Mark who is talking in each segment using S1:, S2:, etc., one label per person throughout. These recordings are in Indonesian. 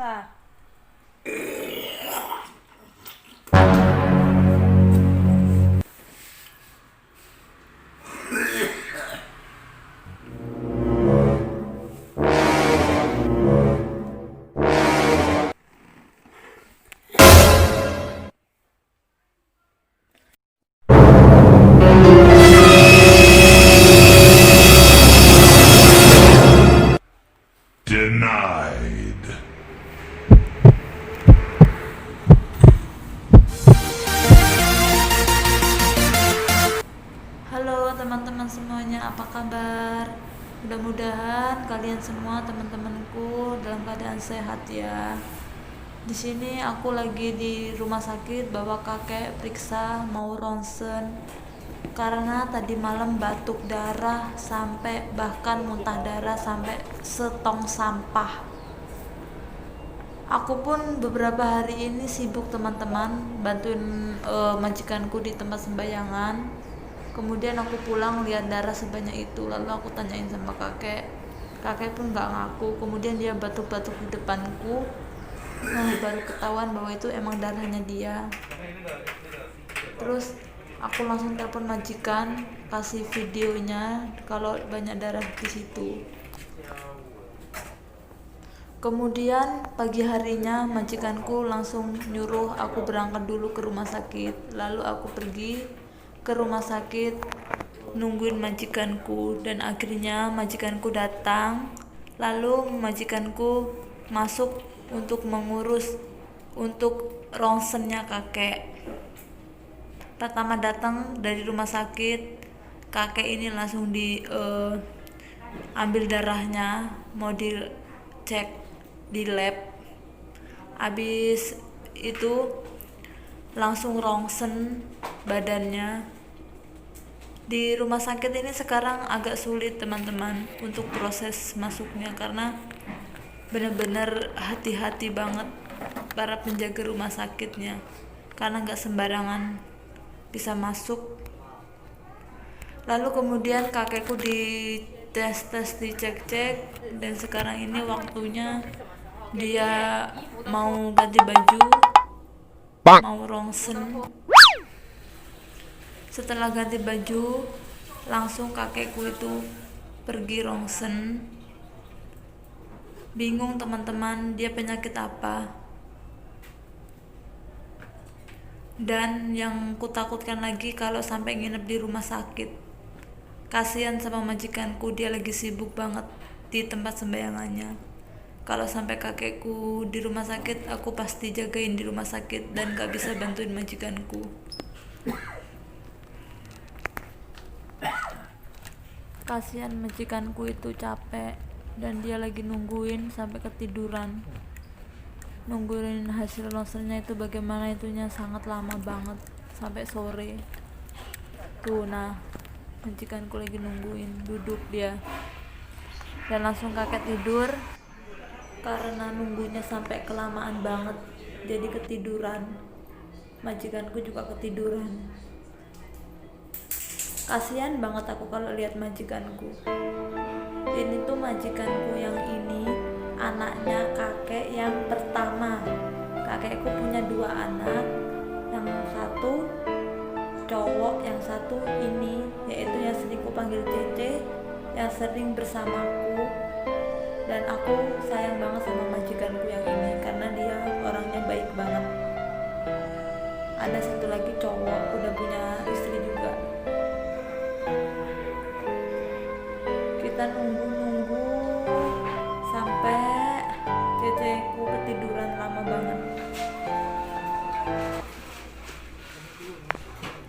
S1: Nah,
S2: Denied.
S1: halo teman-teman semuanya, apa kabar? Mudah-mudahan kalian semua teman-temanku dalam keadaan sehat ya. Di sini aku lagi di rumah sakit bawa kakek periksa mau ronsen karena tadi malam batuk darah sampai bahkan muntah darah sampai setong sampah. Aku pun beberapa hari ini sibuk teman-teman bantuin majikanku di tempat sembayangan. Kemudian aku pulang lihat darah sebanyak itu, lalu aku tanyain sama kakek. Kakek pun nggak ngaku. Kemudian dia batuk-batuk di depanku. Nah, baru ketahuan bahwa itu emang darahnya dia. Terus aku langsung telepon majikan, kasih videonya kalau banyak darah di situ. Kemudian pagi harinya majikanku langsung nyuruh aku berangkat dulu ke rumah sakit. Lalu aku pergi ke rumah sakit nungguin majikanku, dan akhirnya majikanku datang. Lalu majikanku masuk untuk mengurus untuk ronsennya kakek. Pertama datang dari rumah sakit, kakek ini langsung ambil darahnya, mau dicek di lab. Habis itu langsung rongsen badannya. Di rumah sakit ini sekarang agak sulit teman-teman untuk proses masuknya karena benar-benar hati-hati banget para penjaga rumah sakitnya, karena nggak sembarangan bisa masuk. Lalu kemudian kakekku dites-tes, dicek-cek, dan sekarang ini waktunya dia mau ganti baju, mau rongsen. Setelah ganti baju, langsung kakekku itu pergi rongsen. Bingung teman-teman, dia penyakit apa. Dan yang kutakutkan lagi kalau sampai nginep di rumah sakit. Kasihan sama majikanku, dia lagi sibuk banget di tempat sembayangannya. Kalau sampai kakekku di rumah sakit, aku pasti jagain di rumah sakit dan gak bisa bantuin majikanku. Kasihan majikanku itu capek dan dia lagi nungguin sampai ketiduran. Nungguin hasil ronsennya itu bagaimana itunya sangat lama banget, sampai sore. Tuh, nah, majikanku lagi nungguin, duduk dia. Dan langsung kakek tidur karena nunggunya sampai kelamaan banget, jadi ketiduran. Majikanku juga ketiduran. Kasihan banget aku kalau lihat majikanku. Ini tuh majikanku yang ini anaknya kakek yang pertama. Kakekku punya 2 anak, yang satu cowok, yang satu ini, yaitu yang sering ku panggil Cece, yang sering bersamaku. Dan aku sayang banget sama majikanku yang ini karena dia orangnya baik banget. Ada satu lagi cowok, udah punya istri juga. Kita nunggu sampai ceceku ketiduran lama banget.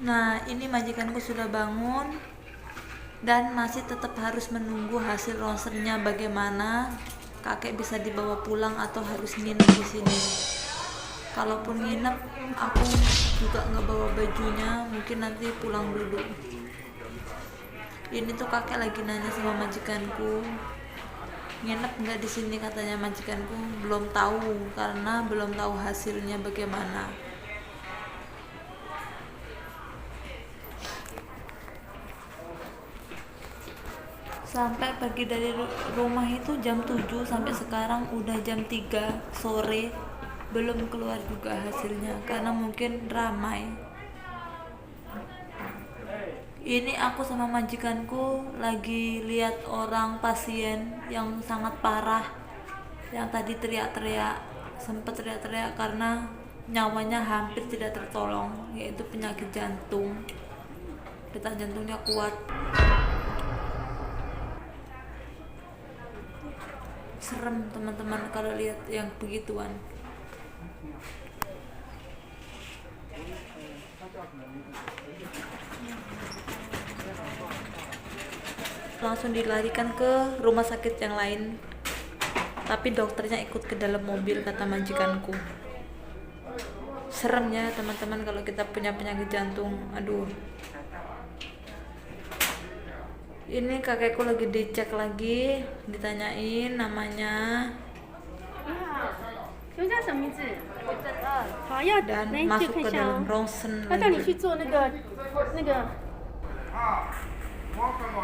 S1: Nah, ini majikanku sudah bangun dan masih tetap harus menunggu hasil ronsennya bagaimana, kakek bisa dibawa pulang atau harus nginep di sini. Kalaupun nginep, aku juga nggak bawa bajunya, mungkin nanti pulang dulu. Ini tuh kakek lagi nanya sama majikanku, nginep nggak di sini, katanya majikanku. Belum tahu karena belum tahu hasilnya bagaimana. sampai pergi dari rumah itu jam 7, sampai sekarang udah jam 3 sore belum keluar juga hasilnya karena mungkin ramai. Ini aku sama majikanku lagi lihat orang pasien yang sangat parah, yang tadi teriak-teriak, sempat teriak-teriak karena nyawanya hampir tidak tertolong, yaitu penyakit jantung, detak jantungnya kuat. Serem teman-teman kalau lihat yang begituan. Langsung dilarikan ke rumah sakit yang lain, tapi dokternya ikut ke dalam mobil, kata majikanku. Serem ya teman-teman kalau kita punya penyakit jantung. Aduh, ini kakekku lagi dicek lagi, ditanyain namanya dan masuk ke dalam ronsen lagi.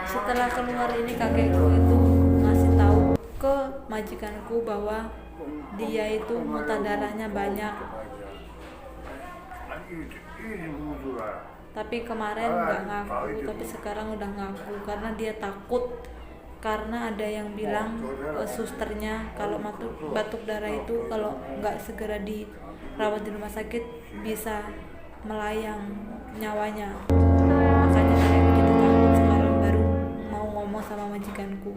S1: Setelah keluar ini kakekku itu ngasih tahu ke majikanku bahwa dia itu muntah darahnya banyak. Tapi kemarin nggak ngaku, tapi sekarang udah ngaku karena dia takut, karena ada yang bilang susternya kalau batuk darah itu kalau nggak segera dirawat di rumah sakit bisa melayang nyawanya. Makanya saya jadi takut, sekarang baru mau ngomong sama majikanku.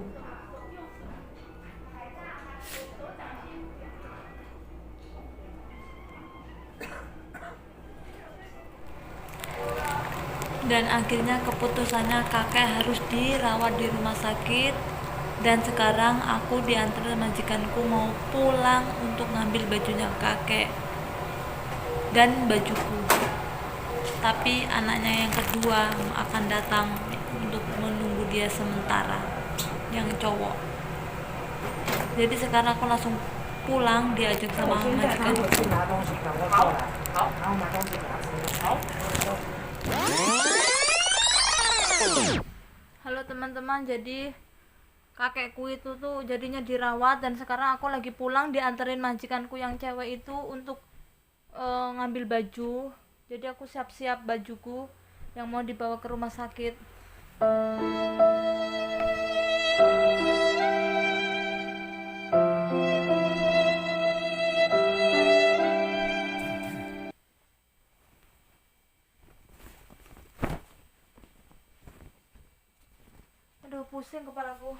S1: Dan akhirnya keputusannya kakek harus dirawat di rumah sakit, dan sekarang aku diantar majikanku mau pulang untuk ngambil bajunya kakek dan bajuku. Tapi anaknya yang kedua akan datang untuk menunggu dia sementara, yang cowok. Jadi sekarang aku langsung pulang, diajak sama majikanku. Halo teman-teman, jadi kakekku itu tuh jadinya dirawat, dan sekarang aku lagi pulang dianterin majikanku yang cewek itu untuk ngambil baju. Jadi aku siap-siap bajuku yang mau dibawa ke rumah sakit. Aduh, pusing kepalaku.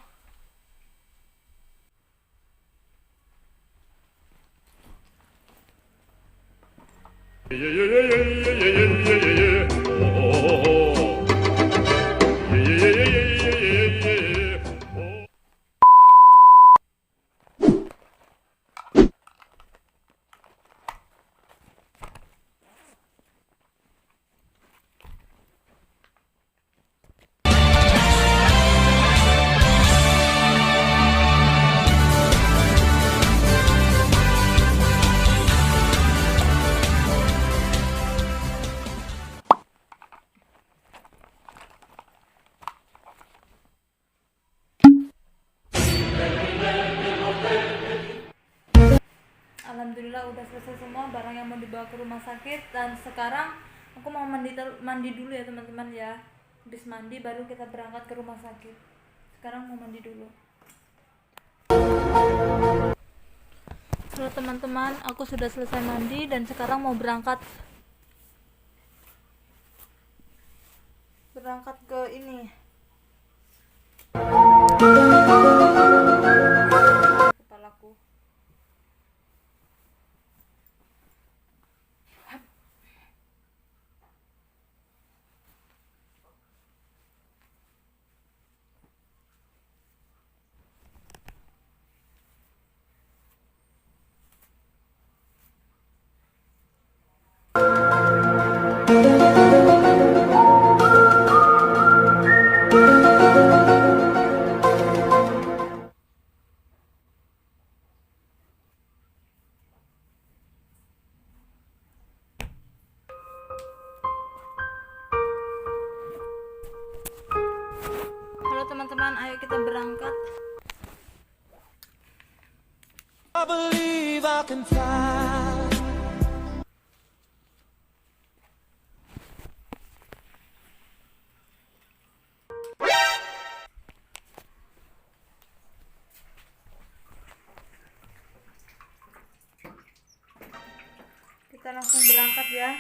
S1: Alhamdulillah udah selesai semua barang yang mau dibawa ke rumah sakit, dan sekarang aku mau mandi dulu ya teman-teman ya. Habis mandi baru kita berangkat ke rumah sakit. Sekarang mau mandi dulu. Halo teman-teman, aku sudah selesai mandi dan sekarang mau berangkat ke ini. Kepalaku. Halo teman-teman, ayo kita berangkat.
S2: I believe I can fly.
S1: Kita langsung berangkat ya.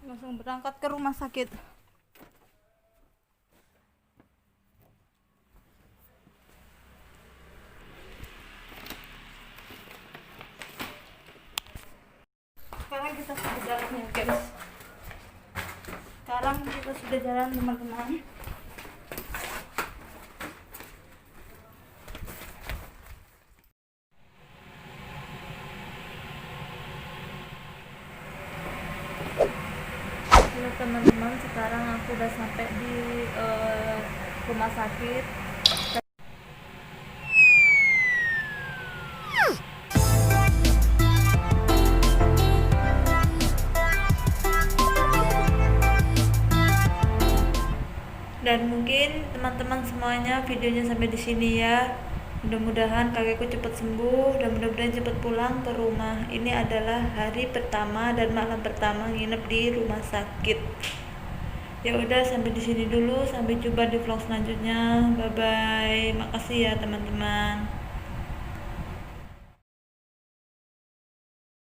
S1: Langsung berangkat ke rumah sakit. Sekarang kita sudah jalan ya guys. Sekarang kita sudah jalan teman-teman. Halo teman-teman, sekarang aku udah sampai di rumah sakit. Dan mungkin teman-teman semuanya videonya sampai di sini ya. Mudah-mudahan kakekku cepat sembuh dan mudah-mudahan cepat pulang ke rumah. Ini adalah hari pertama dan malam pertama nginep di rumah sakit. Ya udah, sampai di sini dulu. Sampai jumpa di vlog selanjutnya. Bye bye. Makasih ya teman-teman.